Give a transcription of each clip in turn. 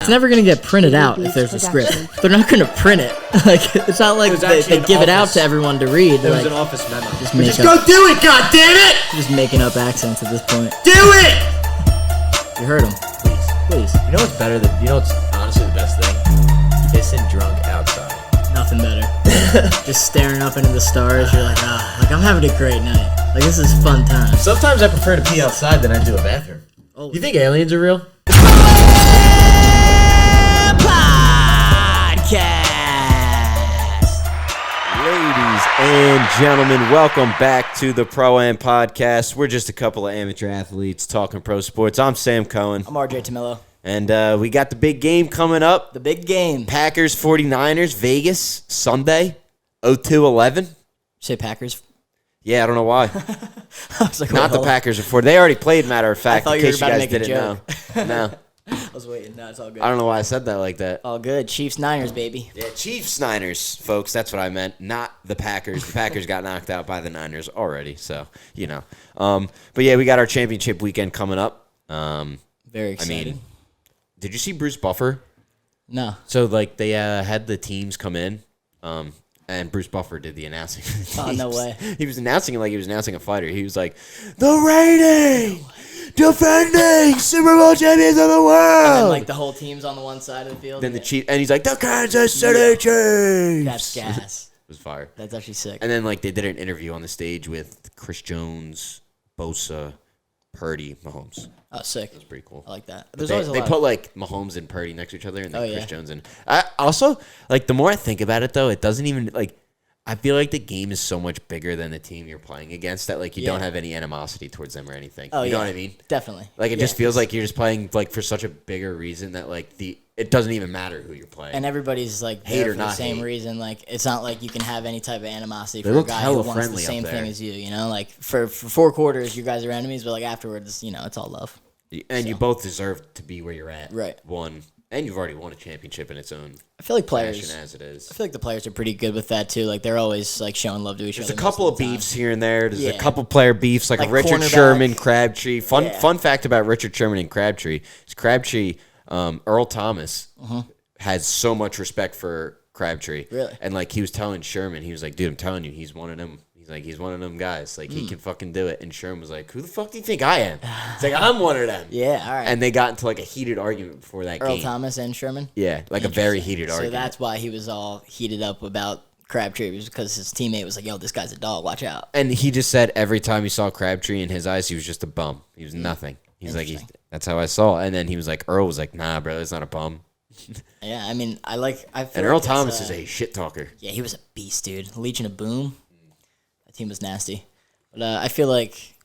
It's never going to get printed out if there's a script. They're not going to print it. Like, it's not like they give it out to everyone to read. There was an office memo. Just go do it, goddammit! Just making up accents at this point. Do it! You heard him. Please. You know what's better than, you know what's honestly the best thing? Pissing drunk outside. Nothing better. Just staring up into the stars. You're like, like I'm having a great night. Like, this is fun time. Sometimes I prefer to pee outside than I do a bathroom. Oh. You think aliens are real? Ladies and gentlemen, welcome back to the Pro-Am Podcast. We're just a couple of amateur athletes talking pro sports. I'm Sam Cohen. I'm RJ Tamillo. And we got the big game coming up. The big game. Packers 49ers, Vegas, Sunday, 02:11. Say Packers? Yeah, I don't know why. I was like, Not the Packers are 40. They already played, matter of fact, in case you guys didn't know. No. I was waiting. No, it's all good. I don't know why I said that like that. All good. Chiefs-Niners, baby. Yeah, Chiefs-Niners, folks. That's what I meant, not the Packers. The Packers got knocked out by the Niners already, so, you know. But, yeah, we got our championship weekend coming up. Very exciting. I mean, did you see Bruce Buffer? No. So, like, they had the teams come in, and Bruce Buffer did the announcing. Oh, no way. He was announcing it like he was announcing a fighter. He was like, the reigning, defending Super Bowl champions of the world. And then, like, the whole team's on the one side of the field. Then the Chiefs, and he's like, the Kansas City Chiefs. That's gas. It was fire. That's actually sick. And then, like, they did an interview on the stage with Chris Jones, Bosa, Purdy, Mahomes. Oh, sick. That's pretty cool. I like that. They put, like, Mahomes and Purdy next to each other, and then Chris Jones. And I also, like, the more I think about it, though, it doesn't even, like, I feel like the game is so much bigger than the team you're playing against that, like, you don't have any animosity towards them or anything. Oh, you know what I mean? Definitely. Like, it just feels like you're just playing, like, for such a bigger reason that, like, it doesn't even matter who you're playing. And everybody's, like, hate there or for the not same hate. reason. Like, it's not like you can have any type of animosity They for a look guy hella who wants the friendly same up thing there. as you, you know? Like, for 4 quarters, you guys are enemies, but, like, afterwards, you know, it's all love. And you both deserve to be where you're at. Right. And you've already won a championship in its own I feel like players, fashion as it is. I feel like the players are pretty good with that, too. Like, they're always, like, showing love to each other. There's a couple of beefs here and there. There's a Yeah. couple player beefs, like a Richard cornerback. Sherman, Crabtree. Fun Yeah. fun fact about Richard Sherman and Crabtree is Crabtree, Earl Thomas has so much respect for Crabtree. Really? And, like, he was telling Sherman, he was like, dude, I'm telling you, he's one of them. He's one of them guys. Like, he can fucking do it. And Sherman was like, who the fuck do you think I am? It's like, I'm one of them. Yeah, all right. And they got into, like, a heated argument before that Earl game. Thomas and Sherman? Yeah, like a very heated So argument. that's why he was all heated up about Crabtree, was because his teammate was like, yo, this guy's a dog, watch out. And he just said every time he saw Crabtree in his eyes, he was just a bum. He was nothing. He's like, that's how I saw it. And then he was like, Earl was like, nah, bro, it's not a bum. Yeah, I mean, I feel And Earl like Thomas is a shit talker. Yeah, he was a beast, dude. Legion of Boom. That team was nasty. But I feel like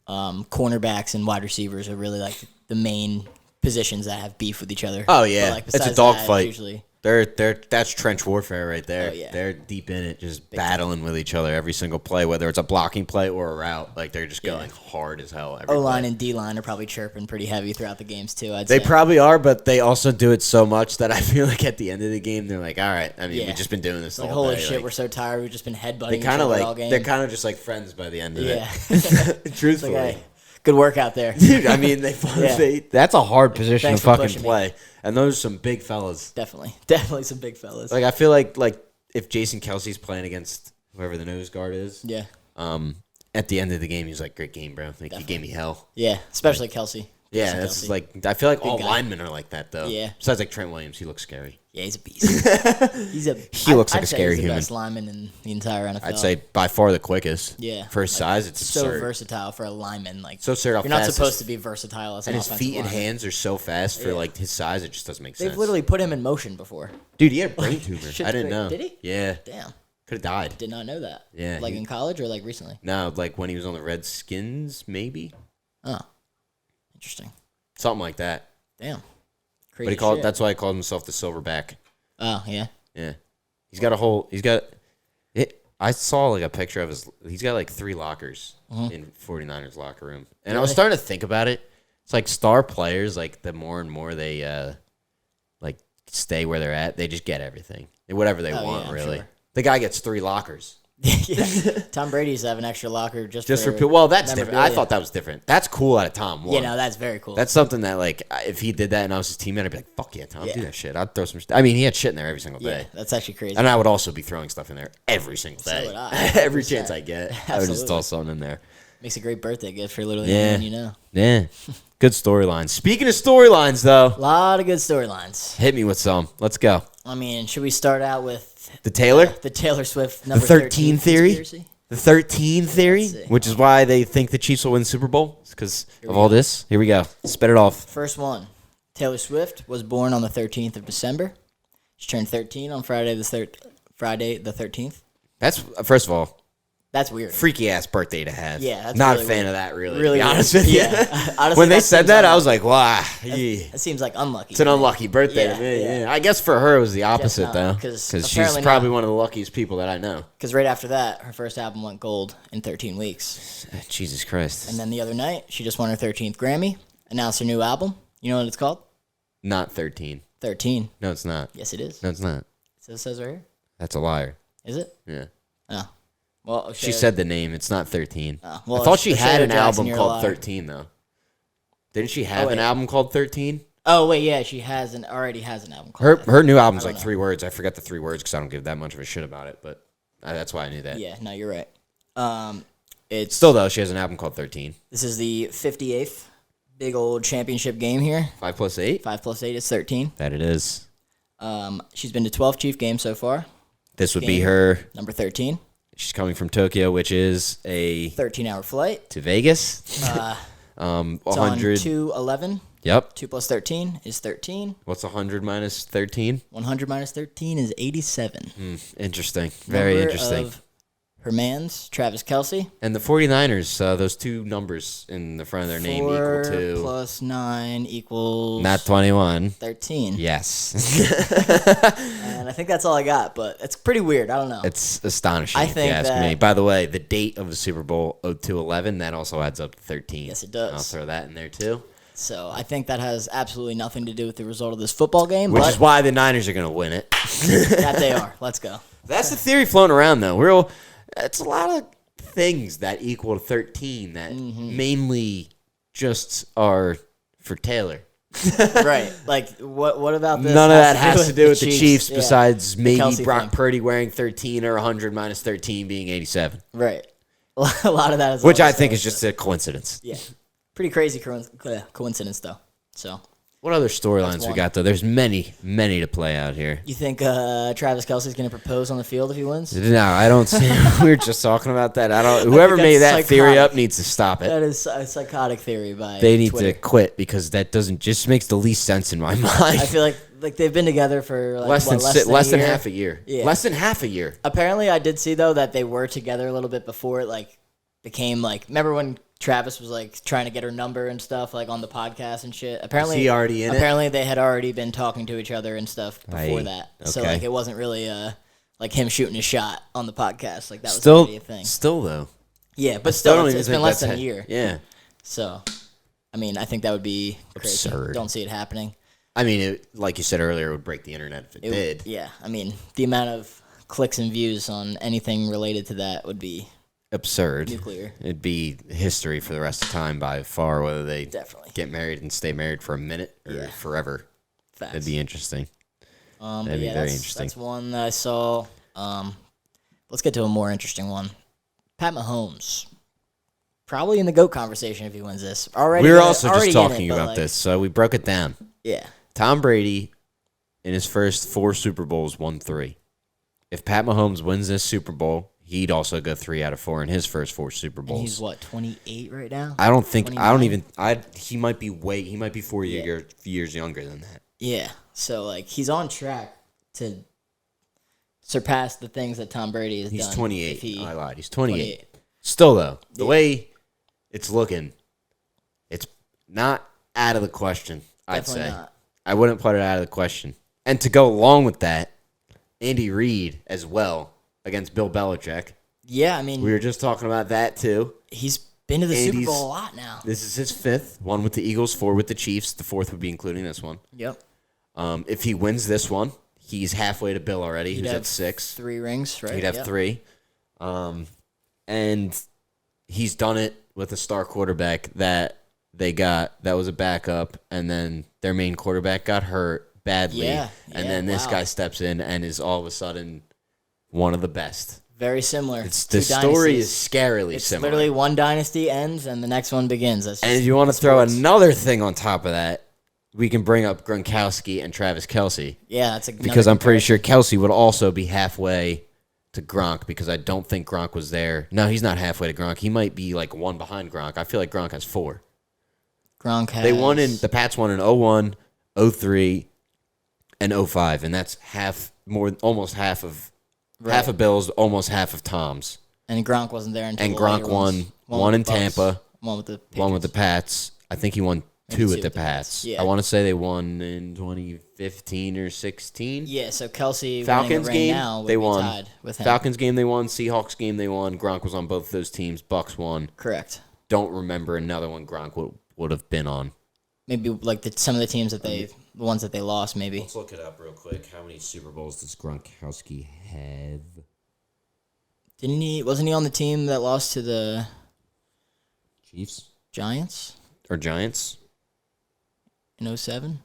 cornerbacks and wide receivers are really like the main positions that have beef with each other. Oh yeah, But, like, it's a besides dogfight. that, usually. That's trench warfare right there. Oh, yeah. They're deep in it, just battling with each other every single play, whether it's a blocking play or a route. Like, they're just going hard as hell. Every O-line play. and D-line are probably chirping pretty heavy throughout the games too, I'd They say. probably are, but they also do it so much that I feel like at the end of the game, they're like, all right. I mean, we've just been doing this like, all holy day. shit, Like, we're so tired. We've just been headbutting they each kind of other all like game. they're kind of just like friends by the end of Yeah. it. Truthfully. Like, hey, good work out there. Dude, I mean, that's a hard position Thanks to for fucking pushing me. play. And those are some big fellas. Definitely some big fellas. Like, I feel like if Jason Kelsey's playing against whoever the nose guard is, Yeah. at the end of the game, he's like, great game, bro. Like, you gave me hell. Yeah, especially Kelsey. Yeah, Jason that's Kelsey. like, I feel like all guy. linemen are like that, though. Yeah. Besides, like, Trent Williams, he looks scary. Yeah, he's a beast. He looks like a I'd say scary he's the human. best lineman in the entire NFL. I'd say by far the quickest. Yeah. For his size, it's so absurd. versatile for a lineman. Like, So absurd how you're not fast supposed to be versatile as an And his offensive feet and lineman. hands are so fast for, like, his size, it just doesn't make sense. They've literally put him in motion before. Dude, he had a brain tumor. Shit's I didn't crazy. know. Did he? Yeah. Damn. Could have died. Did not know that. Yeah, Like he- in college or like recently? No, like when he was on the Redskins, maybe? Oh. Interesting. Something like that. Damn. But Crazy shit. that's why he called himself the Silverback. Oh, yeah. Yeah. I saw like a picture of he's got like 3 lockers in 49ers locker room. And I was starting to think about it. It's like star players, like the more and more they like stay where they're at, they just get everything. Whatever they want, yeah, really. sure. The guy gets 3 lockers. Yeah. Tom Brady used to have an extra locker just for well, that's different. I memorabilia. thought that was different. That's cool out of Tom. Yeah, no, that's very cool. That's something that, like, if he did that and I was his teammate, I'd be like, fuck yeah, Tom, Yeah. do that shit. I'd throw some I mean, he had shit in there every single yeah, day. that's actually crazy. And I would also be throwing stuff in there every single day. So would I. Every chance I get, I would just Absolutely. toss something in there. Makes a great birthday gift for literally Yeah. anyone you know. Yeah. Good storylines. Speaking of storylines, though, A lot of good storylines. hit me with some. Let's go. I mean, should we start out with The Taylor? the Taylor Swift The number 13 theory? conspiracy? The 13 theory, Let's see. which is why they think the Chiefs will win the Super Bowl. It's because Here of we all go. this. Here we go. Spit it off. First one. Taylor Swift was born on the 13th of December. She turned 13 on Friday the 13th. That's, first of all, That's weird. freaky ass birthday to have. Yeah, that's not really a fan weird. of that. Really, Really to be weird. honest with you. Yeah. Honestly, when they that said seems that, I was unlucky. like, wow, yeah. It seems like unlucky. It's an unlucky birthday Yeah, to me. yeah. Yeah. I guess for her it was the opposite not, though, 'cause because she's apparently probably not. one of the luckiest people that I know. Because right after that, her first album went gold in 13 weeks. Jesus Christ. And then the other night, she just won her 13th Grammy, announced her new album. You know what it's called? Not 13. 13. No, it's not. Yes, it is. No, it's not. So it says right here. That's a liar. Is it? Yeah. Oh. Well, She said the name. It's not 13. well, I thought she had an Jackson, album you're a called liar. 13 though. Didn't she have an wait. album called 13? Oh, wait, yeah, she already has an album called that. Her new album's I like don't 3 words. I forgot the 3 words because I don't give that much of a shit about it. But that's why I knew that. Yeah, no, you're right. It's Still though, she has an album called 13. This is the 58th big old championship game here. 5 plus 8. 5 plus 8 is 13. That it is. She's been to 12 Chief games so far. This would be Game. her. Number 13. She's coming from Tokyo, which is a 13-hour flight. to Vegas. It's on 100. 211. Yep. 2 plus 13 is 13. What's 100 minus 13? 100 minus 13 is 87. Interesting. Very Number interesting. Of her man's Travis Kelce. And the 49ers, those 2 numbers in the front of their name 4 equal to plus 9 equals not 21. 13. Yes. And I think that's all I got, but it's pretty weird. I don't know. It's astonishing I if you think ask that- me. By the way, the date of the Super Bowl 02-11, that also adds up to 13. Yes, it does. I'll throw that in there too. So I think that has absolutely nothing to do with the result of this football game, Which but is why the Niners are going to win it. that they are. Let's go. That's the theory floating around, though. It's a lot of things that equal 13 that mainly just are for Taylor. Right. Like, what about this? None of that has to do with the Chiefs Yeah. besides maybe Kelce Brock thing. Purdy wearing 13 or 100 minus 13 being 87. Right. A lot of that is Which all I the think same, is just a coincidence. yeah. Pretty crazy coincidence, though. So, What other storylines we one. got, though? There's many to play out here. you think Travis Kelce's going to propose on the field if he wins? No, I don't see. We were just talking about that. Whoever made that that's theory psychotic. up needs to stop it. That is a psychotic theory by They need Twitter. to quit because that just makes the least sense in my mind. I feel like they've been together for like, less than a year. half a year. Yeah. Less than half a year. Apparently, I did see though that they were together a little bit before it like became like. Remember when Travis was like trying to get her number and stuff like on the podcast and shit? Apparently, he already in it? Apparently, they had already been talking to each other and stuff before Aye. that. So Okay. like it wasn't really like him shooting a shot on the podcast. Like that was Still, already a thing. still though. Yeah, but Still still, don't it's, even it's think been less that's than a year. Yeah. So, I mean, I think that would be crazy. Absurd. Don't see it happening. I mean, like you said earlier, it would break the internet if it did. Yeah, I mean, the amount of clicks and views on anything related to that would be Absurd. nuclear. It'd be history for the rest of time by far, whether they Definitely. get married and stay married for a minute or Yeah. forever. Facts. That'd be interesting. But That'd be yeah, very that's, interesting. That's one that I saw. Let's get to a more interesting one. Pat Mahomes. Probably in the GOAT conversation if he wins this. We were also already just in it, talking but, about like, this, so we broke it down. Yeah. Tom Brady, in his first 4 Super Bowls, won 3. If Pat Mahomes wins this Super Bowl, he'd also go 3 out of 4 in his first 4 Super And Bowls. he's what, 28 right now? I don't think. I don't 29? even. He might be He might be 4 years younger than that. Yeah. So, like, he's on track to surpass the things that Tom Brady has He's done. 28. if he- I lied. He's 28. 28. Still though, the Yeah. way it's looking, it's not out of the question. I'd Definitely say not. I wouldn't put it out of the question. And to go along with that, Andy Reid as well against Bill Belichick. Yeah, I mean, We were just talking about that too. he's been to the Super Andy's- Bowl a lot now. This is his 5th, 1 with the Eagles, 4 with the Chiefs. The 4th would be including this one. Yep. If he wins this one, he's halfway to Bill already, He'd who's have at 6. 3 rings, right? He'd have Yep. 3. And he's done it with a star quarterback that they got that was a backup, and then their main quarterback got hurt badly. And then this guy steps in and is all of a sudden one of the best. Very similar. The story is scarily similar. Literally one dynasty ends and the next one begins. And if you want to throw another thing on top of that, we can bring up Gronkowski and Travis Kelce. Yeah, that's because I'm pretty sure Kelce would also be halfway to Gronk, because I don't think Gronk was there. No, he's not halfway to Gronk. He might be like one behind Gronk. I feel like Gronk has 4. The Pats won in 01, 03, and 05, and that's almost half of Bill's, almost half of Tom's. And Gronk wasn't there until and Gronk won one in Tampa, one with the Pats. I think he won two at the Pats. Yeah. I want to say they won in 2015 or 16. Yeah, so Kelce Falcons game now would they be won. tied with him. Falcons game they won. Seahawks game they won. Gronk was on both those teams. Bucks won. Correct. Don't remember another one Gronk would have been on. Maybe like some of the teams the ones that they lost. Maybe. Let's look it up real quick. How many Super Bowls does Gronkowski have? Wasn't he on the team that lost to the Chiefs? Giants? Or Giants? In 07?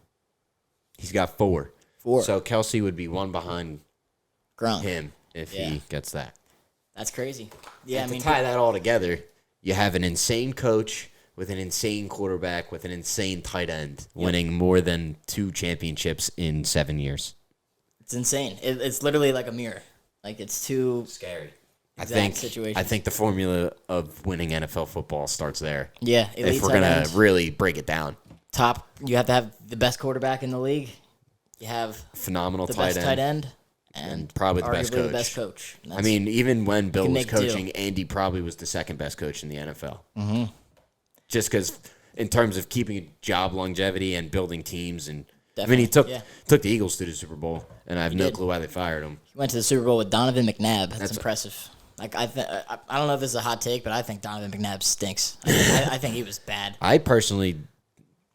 He's got 4. 4. So Kelce would be one behind Gronk. him if he gets that. That's crazy. Yeah, To tie that all together, you have an insane coach with an insane quarterback with an insane tight end winning more than 2 championships in 7 years. It's insane. It's literally like a mirror. Like, it's too scary. I think the formula of winning NFL football starts there. Yeah, if we're gonna really break it down. You have to have the best quarterback in the league. You have phenomenal the best tight end, and probably the best coach. The best coach. I mean, even when Bill was coaching, Andy probably was the second best coach in the NFL. Mm-hmm. Just because, in terms of keeping job longevity and building teams, and Definitely. I mean, he took the Eagles to the Super Bowl, and I have no clue why they fired him. He went to the Super Bowl with Donovan McNabb. That's impressive. Like I don't know if this is a hot take, but I think Donovan McNabb stinks. I think he was bad. I personally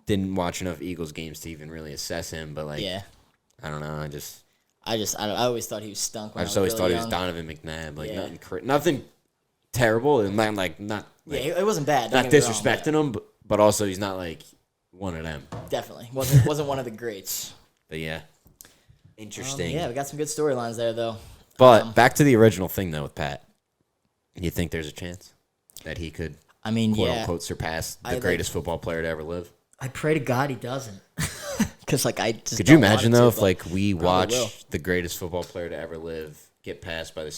didn't watch enough Eagles games to even really assess him, but I don't know. I always thought he was stunk. I just always thought he was Donovan McNabb. Like nothing terrible, and not. It wasn't bad. Not disrespecting him, but also he's not like one of them. Definitely wasn't one of the greats. But yeah, interesting. We got some good storylines there though. But back to the original thing though with Pat. You think there's a chance that he could, quote unquote, surpass the greatest football player to ever live? I pray to God he doesn't. Because I just could you imagine though if we watch the greatest football player to ever live get passed by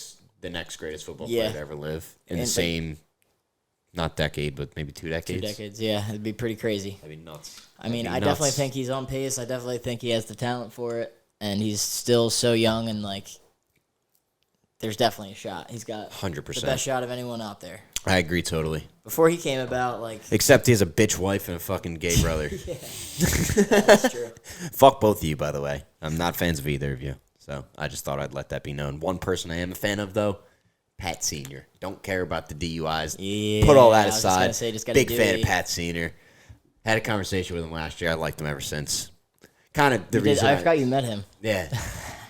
the next greatest football player to ever live in the same, not decade, but maybe 2 decades. 2 decades, yeah, it'd be pretty crazy. That'd be nuts. I mean, I definitely think he's on pace. I definitely think he has the talent for it, and he's still so young, and there's definitely a shot. He's got 100% the best shot of anyone out there. I agree totally. Before he came about, except he has a bitch wife and a fucking gay brother. Yeah, that's true. Fuck both of you, by the way. I'm not fans of either of you, so I just thought I'd let that be known. One person I am a fan of, though, Pat Sr. Don't care about the DUIs. Yeah, put all that aside. Big fan of Pat Sr. Had a conversation with him last year. I liked him ever since. Kind of the reason. I forgot you met him. Yeah.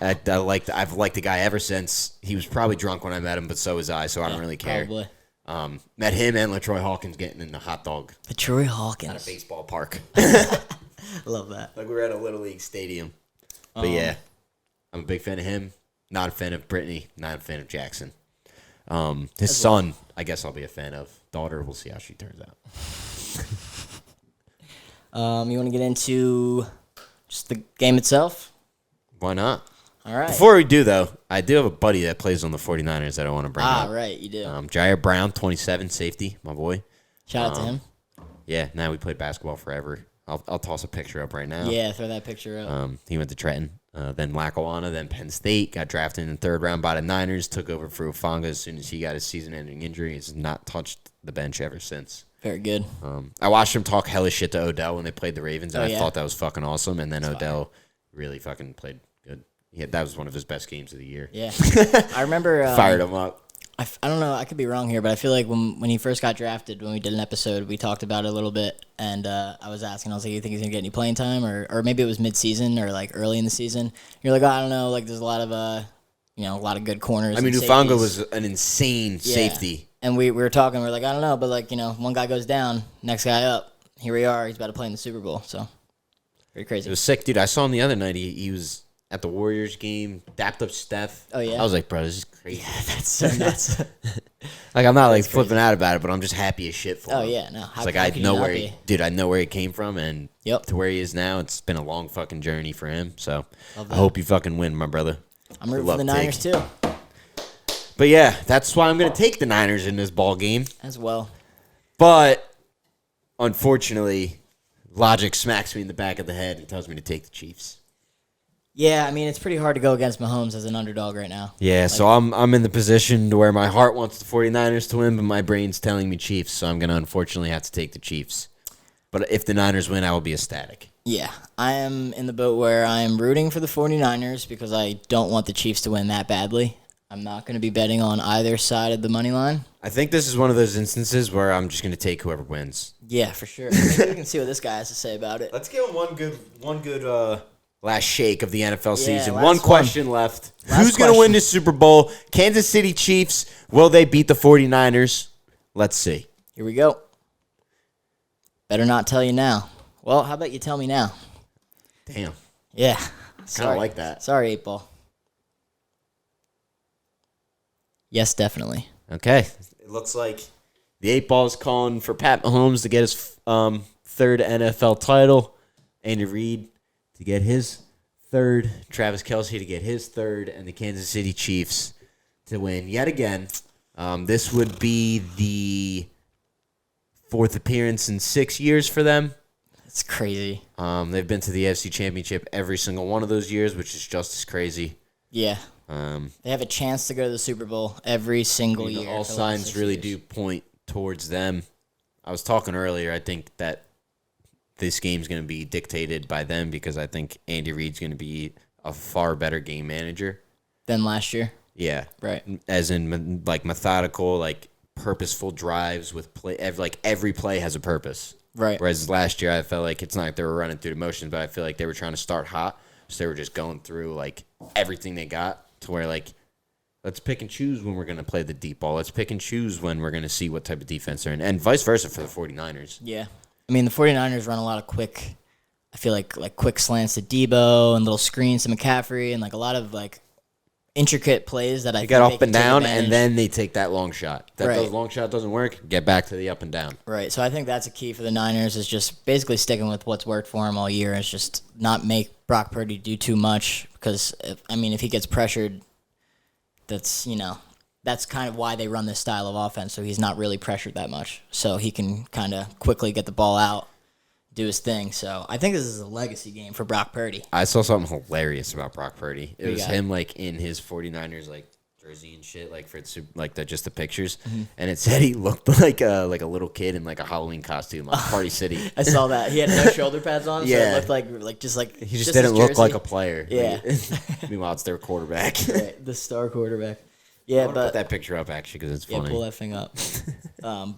I've liked the guy ever since. He was probably drunk when I met him, but so was I, so I don't really care. Probably. Met him and LaTroy Hawkins getting in the hot dog. LaTroy Hawkins. At a baseball park. Love that. Like we were at a Little League stadium. But yeah, I'm a big fan of him. Not a fan of Brittany. Not a fan of Jackson. His son, I guess I'll be a fan of. Daughter, we'll see how she turns out. You want to get into just the game itself? Why not? All right. Before we do, though, I do have a buddy that plays on the 49ers that I want to bring up. Right, you do. Jair Brown, 27, safety, my boy. Shout out to him. Yeah, now we played basketball forever. I'll toss a picture up right now. Yeah, throw that picture up. He went to Trenton, then Lackawanna, then Penn State, got drafted in the 3rd round by the Niners, took over for Ufanga as soon as he got his season-ending injury. He's not touched the bench ever since. Very good. I watched him talk hellish shit to Odell when they played the Ravens, and I thought that was fucking awesome, and then Odell really fucking played good. Yeah, that was one of his best games of the year. Yeah. I remember... Fired him up. I don't know, I could be wrong here, but I feel like when he first got drafted, when we did an episode, we talked about it a little bit, and I was asking, I was like, you think he's going to get any playing time? Or maybe it was mid-season or, early in the season. You're like, oh, I don't know, there's a lot of, a lot of good corners. I mean, and Hufanga safeties. was an insane safety. And we were talking. We're like, I don't know, but like one guy goes down, next guy up. Here we are. He's about to play in the Super Bowl. So very crazy. It was sick, dude. I saw him the other night. He was at the Warriors game, dapped up Steph. Oh yeah. I was like, bro, this is crazy. Yeah, that's so nuts. Like, I'm not like flipping out about it, but I'm just happy as shit for him. Oh yeah, no. It's like I know where I know where he came from, and Yep. to where he is now. It's been a long fucking journey for him. So Love I that. hope you fucking win, my brother. I'm rooting Good for the luck, Niners Tig. too, But yeah, that's why I'm gonna take the Niners in this ball game. as well. But unfortunately, logic smacks me in the back of the head and tells me to take the Chiefs. Yeah, I mean it's pretty hard to go against Mahomes as an underdog right now. Yeah, so I'm in the position to where my heart wants the 49ers to win, but my brain's telling me Chiefs, so I'm going to unfortunately have to take the Chiefs. But if the Niners win, I will be ecstatic. Yeah, I am in the boat where I am rooting for the 49ers because I don't want the Chiefs to win that badly. I'm not going to be betting on either side of the money line. I think this is one of those instances where I'm just going to take whoever wins. Yeah, for sure. Maybe we can see what this guy has to say about it. Let's give him one good last shake of the NFL season. last One question left. Last Who's going to question. win this Super Bowl? Kansas City Chiefs. Will they beat the 49ers? Let's see. Here we go. Better not tell you now. Well, how about you tell me now? Damn. Yeah. Kind of like that. Sorry, 8 Ball. Yes, definitely. Okay. It looks like the 8 Ball is calling for Pat Mahomes to get his third NFL title. Andy Reid to get his third. Travis Kelce to get his third. And the Kansas City Chiefs to win yet again. This would be the fourth appearance in 6 years for them. It's crazy. They've been to the AFC Championship every single one of those years, which is just as crazy. Yeah. They have a chance to go to the Super Bowl every single year. All for the last signs 6 really years. do point towards them. I was talking earlier. I think that this game's going to be dictated by them because I think Andy Reid's going to be a far better game manager. Than last year. Yeah. Right. As in, like, methodical, like, purposeful drives with play. Every play has a purpose. Right. Whereas last year, I felt like it's not like they were running through the motions, but I feel like they were trying to start hot. So they were just going through, like, everything they got to where, like, let's pick and choose when we're going to play the deep ball. Let's pick and choose when we're going to see what type of defense they're in. And vice versa for the 49ers. Yeah. I mean, the 49ers run a lot of quick, I feel like quick slants to Debo and little screens to McCaffrey and, like, a lot of, like, intricate plays that I think They got they up can and take down, advantage. and then they take that long shot. That Right. long shot doesn't work, get back to the up and down. Right. So I think that's a key for the Niners is just basically sticking with what's worked for him all year. Is just not make Brock Purdy do too much because, if he gets pressured, that's kind of why they run this style of offense. So he's not really pressured that much. So he can kind of quickly get the ball out, do his thing. So I think this is a legacy game for Brock Purdy. I saw something hilarious about Brock Purdy. It you was got? him, like, in his 49ers, like, jersey and shit, like, for just the pictures. Mm-hmm. And it said he looked like a little kid in, like, a Halloween costume, like Party City. I saw that. He had no shoulder pads on, so Yeah. it looked like just He just his didn't look jersey. like a player. Yeah. Like, meanwhile, it's their quarterback. Right, the star quarterback. I Yeah, want to but put that picture up, actually, because it's yeah, funny. pull that thing up.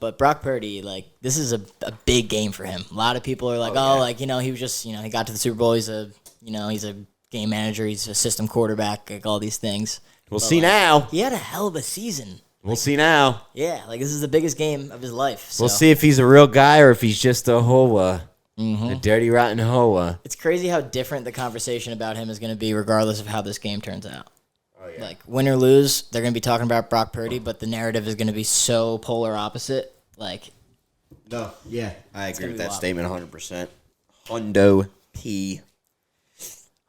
But Brock Purdy, like, this is a big game for him. A lot of people are like, he was just, he got to the Super Bowl. He's a game manager. He's a system quarterback, like all these things. We'll But, see like, now. He had a hell of a season. We'll see now. Yeah, like this is the biggest game of his life. So. We'll see if he's a real guy or if he's just a hoa. A dirty, rotten hoa. It's crazy how different the conversation about him is going to be regardless of how this game turns out. Oh, yeah. Like, win or lose, they're going to be talking about Brock Purdy, but the narrative is going to be so polar opposite. Like, No, yeah. I agree gonna with be that wild. statement 100%. Hundo P.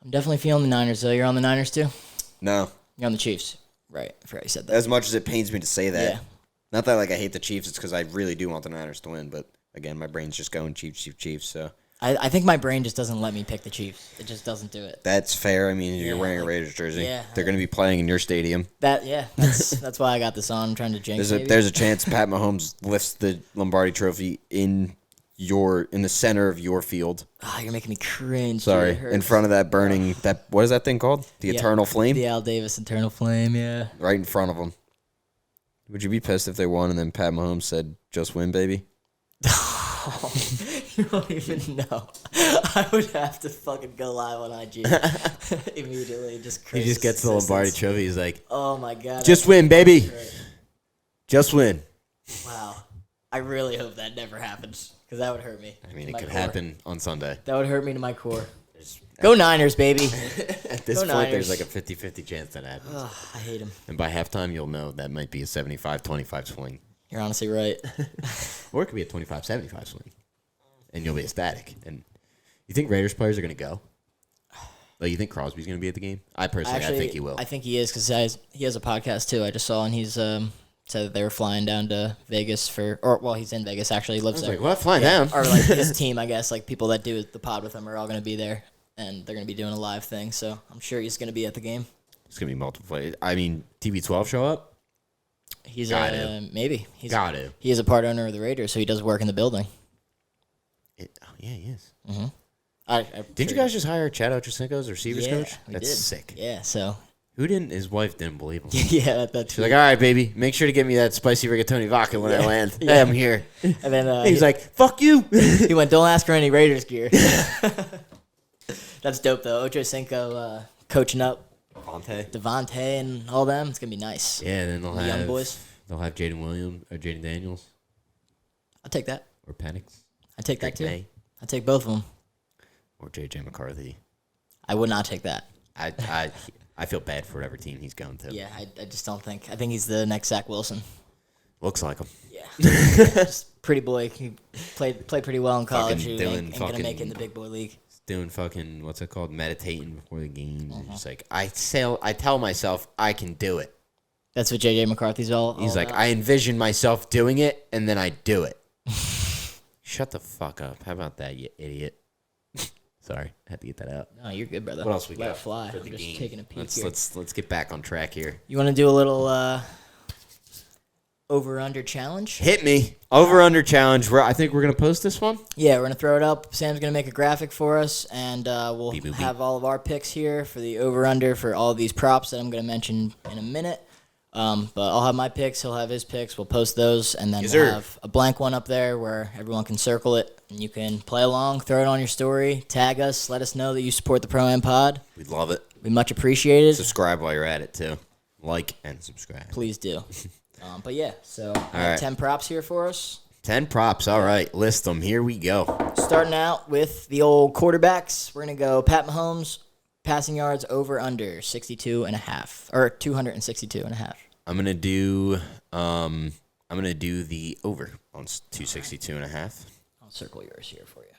I'm definitely feeling the Niners, though. You're on the Niners, too? No. You're on the Chiefs. Right. I forgot you said that. As much as it pains me to say that. Yeah. Not that, like, I hate the Chiefs. It's because I really do want the Niners to win. But, again, my brain's just going Chiefs. So I think my brain just doesn't let me pick the Chiefs. It just doesn't do it. that's fair. I mean, you're Yeah, wearing a like- Raiders jersey. yeah. They're going to be playing in your stadium. That's why I got this on. I'm trying to jinx maybe. There's a chance Pat Mahomes lifts the Lombardi Trophy in the center of your field. You're making me cringe. Sorry, dude. It hurts. in front of that burning what is that thing called? The Yeah. Eternal Flame, The Al Davis Eternal Flame, yeah. right in front of them. Would you be pissed if they won and then Pat Mahomes said, "Just win, baby"? Oh, you don't even know. I would have to fucking go live on IG immediately. He just gets the Lombardi Trophy. He's like, oh my god, just win, baby. Just win. Wow. I really hope that never happens because that would hurt me. I mean, it could happen on Sunday. That would hurt me to my core. Go Niners, baby. At this point, there's like a 50-50 chance that happens. Oh, I hate him. And by halftime, you'll know that might be a 75-25 swing. You're honestly right. Or it could be a 25-75 swing. And you'll be ecstatic. And you think Raiders players are going to go? Like, you think Crosby's going to be at the game? I think he will. I think he is because he has a podcast, too. I just saw, and he's said that they were flying down to Vegas he's in Vegas, actually. He lives there. Like, what? Flying down? Or, like, his team, I guess. Like, people that do the pod with him are all going to be there. And they're going to be doing a live thing, so I'm sure he's going to be at the game. It's going to be multiple. I mean, TV12 show up? He's maybe. Got to. He is a part owner of the Raiders, so he does work in the building. Yeah, he is. Mm-hmm. Didn't you guys just hire Chad Ochocinco as receivers coach? That's sick. Yeah, so. His wife didn't believe him. Yeah, that's. She's like, all right, baby, make sure to get me that spicy rigatoni vodka when I land. Yeah. Hey, I'm here. And then he's like, fuck you. He went, don't ask for any Raiders gear. That's dope, though. Ochocinco coaching up Devontae and all them. It's going to be nice. Yeah, and then they'll have young boys. They'll have Jaden Williams or Jaden Daniels. I'll take that. Or Penix. I'll take that, too. I'll take both of them. Or J.J. McCarthy. I would not take that. I feel bad for whatever team he's going to. Yeah, I just don't think. I think he's the next Zach Wilson. Looks like him. Yeah. Just pretty boy. He played pretty well in college. He ain't going to make it in the big boy league. Doing fucking, what's it called, meditating before the game. Just like, I tell myself I can do it. That's what J.J. McCarthy's all He's like, about. I envision myself doing it, and then I do it. Shut the fuck up. How about that, you idiot? Sorry, I had to get that out. No, you're good, brother. What else we Let got it fly. for the I'm just game? taking a peek here. Let's get back on track here. You want to do a little over-under challenge? Hit me. Over-under challenge. I think we're going to post this one. Yeah, we're going to throw it up. Sam's going to make a graphic for us, and we'll Beep, boop, have beep. all of our picks here for the over-under for all of these props that I'm going to mention in a minute. But I'll have my picks. He'll have his picks. We'll post those, and then we'll have a blank one up there where everyone can circle it, and you can play along, throw it on your story, tag us, let us know that you support the Pro-Am Pod. We'd love it. We much appreciate it. Subscribe while you're at it, too. Like and subscribe. Please do. But yeah, so I right. have 10 props here for us. 10 props. All right. List them. Here we go. Starting out with the old quarterbacks, we're going to go Pat Mahomes, passing yards over under 62.5 or 262.5. I'm gonna do the over on 262.5. I'll circle yours here for you.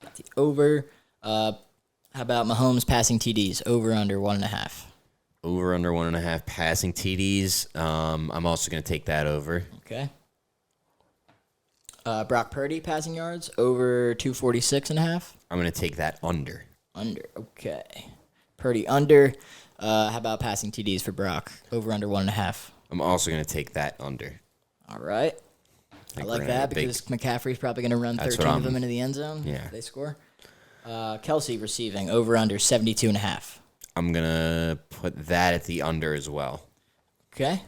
Got the over. How about Mahomes passing TDs over under 1.5? Over under 1.5 passing TDs. I'm also gonna take that over. Okay. Brock Purdy passing yards over 246.5. I'm gonna take that under. Under. Okay. Purdy under. How about passing TDs for Brock? Over under 1.5. I'm also going to take that under. All right. I like that because McCaffrey's probably going to run 13 of them into the end zone if they score. Kelsey receiving over under 72.5. I'm going to put that at the under as well. Okay.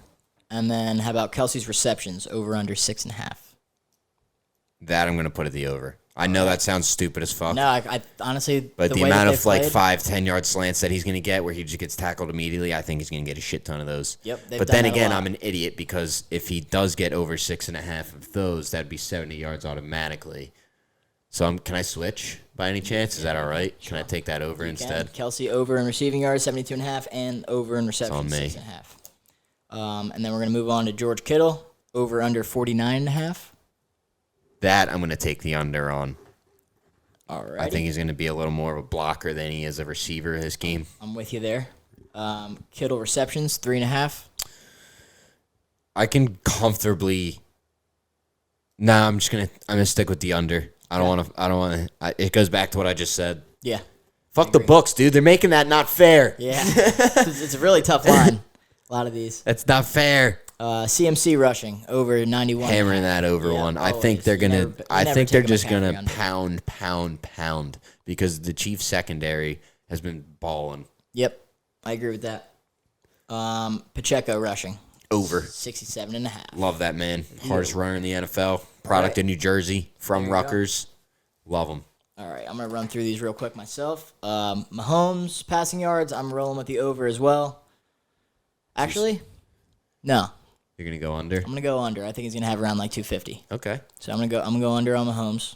And then how about Kelsey's receptions over under 6.5? That I'm going to put at the over. I know that sounds stupid as fuck. No, I honestly... But the way amount that of like played, 5-10 yard slants that he's going to get where he just gets tackled immediately, I think he's going to get a shit ton of those. Yep. But then again, I'm an idiot because if he does get over 6.5 of those, that'd be 70 yards automatically. So can I switch by any chance? Is that all right? Can I take that over instead? Kelsey over in receiving yards 72.5 and over in receptions 6.5. And then we're going to move on to George Kittle over under 49.5. That I'm going to take the under on. All right. I think he's going to be a little more of a blocker than he is a receiver in this game. I'm with you there. Kittle receptions 3.5. I can comfortably. Nah, I'm gonna stick with the under. I don't want to. It goes back to what I just said. Yeah. Fuck the books, dude. They're making that not fair. Yeah. It's a really tough line. A lot of these. That's not fair. CMC rushing over 91. Hammering that over one. I think they're gonna. I think they're just gonna pound because the Chiefs secondary has been balling. Yep, I agree with that. Pacheco rushing over 67.5. Love that man. Hardest runner in the NFL. Product of New Jersey from There you Rutgers. Love him. All right, I'm going to run through these real quick myself. Mahomes, passing yards, I'm rolling with the over as well. Actually, no. You're going to go under? I'm going to go under. I think he's going to have around like 250. Okay. So I'm going to go under on Mahomes.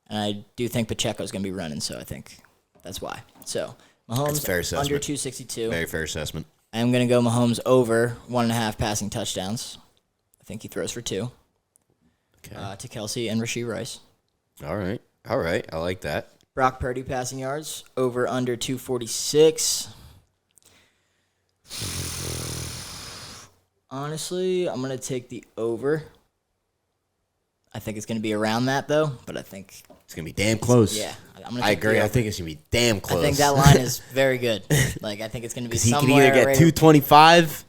And I do think Pacheco's going to be running, so I think that's why. So Mahomes fair assessment. under 262. Very fair assessment. I'm going to go Mahomes over 1.5 passing touchdowns. I think he throws for 2. Okay. To Kelsey and Rashee Rice. All right. I like that. Brock Purdy passing yards over under 246. Honestly, I'm going to take the over. I think it's going to be around that, though, but I think it's going to be damn close. Yeah. I agree. I think it's going to be damn close. I think that line is very good. Like, I think it's going to be somewhere. He can either get 225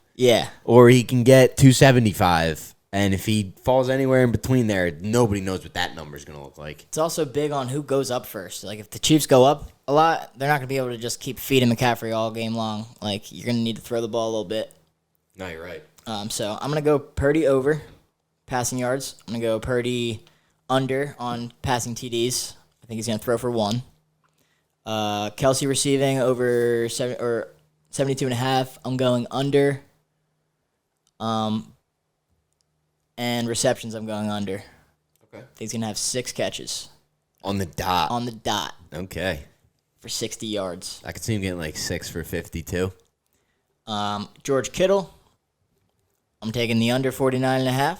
or he can get 275. And if he falls anywhere in between there, nobody knows what that number is going to look like. It's also big on who goes up first. Like, if the Chiefs go up a lot, they're not going to be able to just keep feeding McCaffrey all game long. Like, you're going to need to throw the ball a little bit. No, you're right. So I'm going to go Purdy over passing yards. I'm going to go Purdy under on passing TDs. I think he's going to throw for 1. Kelsey receiving over 72.5. I'm going under. And receptions, I'm going under. Okay. I think he's going to have 6 catches. On the dot. On the dot. Okay. For 60 yards. I could see him getting like 6 for 52. George Kittle, I'm taking the under 49.5,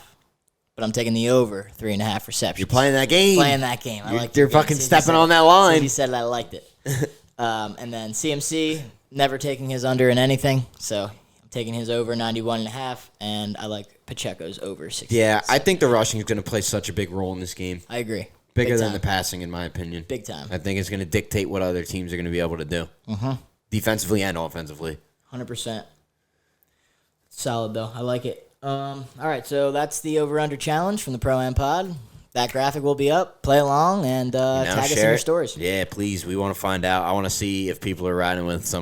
but I'm taking the over 3.5 receptions. You're playing that game. Playing that game. I like You're fucking stepping on that line. He said it, I liked it. And then CMC, never taking his under in anything, so I'm taking his over 91.5, and I like Pacheco's over 60. Yeah, I think the rushing is going to play such a big role in this game. I agree. Bigger than the passing, in my opinion. Big time. I think it's going to dictate what other teams are going to be able to do. Defensively and offensively. 100%. Solid, though. I like it. All right, so that's the over-under challenge from the Pro-Am Pod. That graphic will be up. Play along and tag us in your stories. Yeah, please. We want to find out. I want to see if people are riding with some